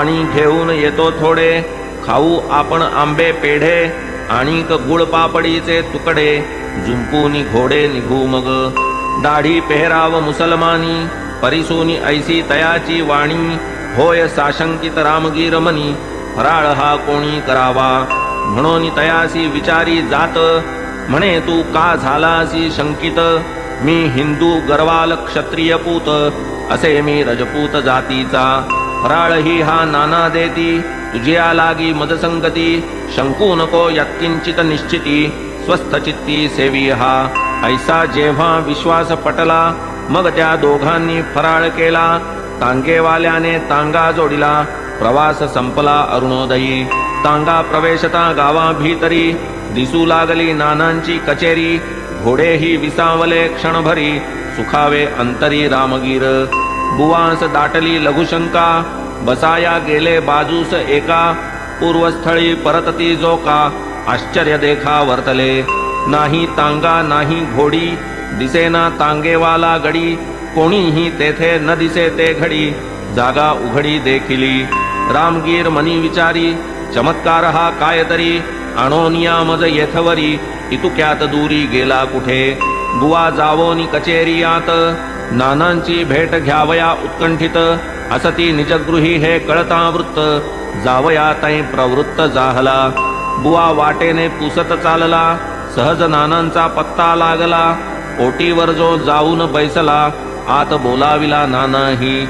पाणी घेऊन येतो थोडे, खाऊ आपण आंबे पेढे, आणिक गुळ पापडीचे तुकडे, जुंपूनी घोडे निघू मग. दाढी पेहराव मुसलमानी, परिसोनी ऐसी तयाची वाणी, होय साशंकित रामगीर मनी, फराळ हा कोणी करावा. म्हणून तयासी विचारी जात, म्हणे तू का झालासी शंकित. मी हिंदू गर्वाल क्षत्रिय पूत, असे मी रजपूत जातीचा. फराळ ही हा नाना देती, तुझ्या लागी मदसंगती. शंकू नको यत्किंचित निश्चिती, स्वस्थ चित्ती सेवी हा. ऐसा जेव्हा विश्वास पटला, मग त्या दोघांनी फराळ केला. तांगेवाल्याने तांगा जोडिला, प्रवास संपला अरुणोदयी. तांगा प्रवेशता गावा भीतरी, दिसू लागली नानांची कचेरी. घोडेही विसावले क्षणभरी, सुखावे अंतरी रामगीर. बुवांस दाटली लघुशंका, बसाया गेले बाजूस एका. पूर्वस्थळी परतती जोका, आश्चर्य देखा वर्तले. नाही तांगा नाही घोडी, दिसेना तांगेवाला गडी. कोणीही तेथे न दिसे ते घडी, जागा उघडी देखिली. रामगीर मनी विचारी, चमत्कार हा काय तरी. आणोनिया मज येथवरी, इतुक्यात दूरी गेला कुठे. बुवा जावोनी कचेरियात, नानांची भेट घ्यावया उत्कंठित. असती निजगृही हे कळता वृत्त, जावया तै प्रवृत्त जाहला. बुवा वाटेने पुसत चालला, सहज नानांचा पत्ता लागला. ओटीवर जो जाऊन बैसला, आत बोलाविला नानाही.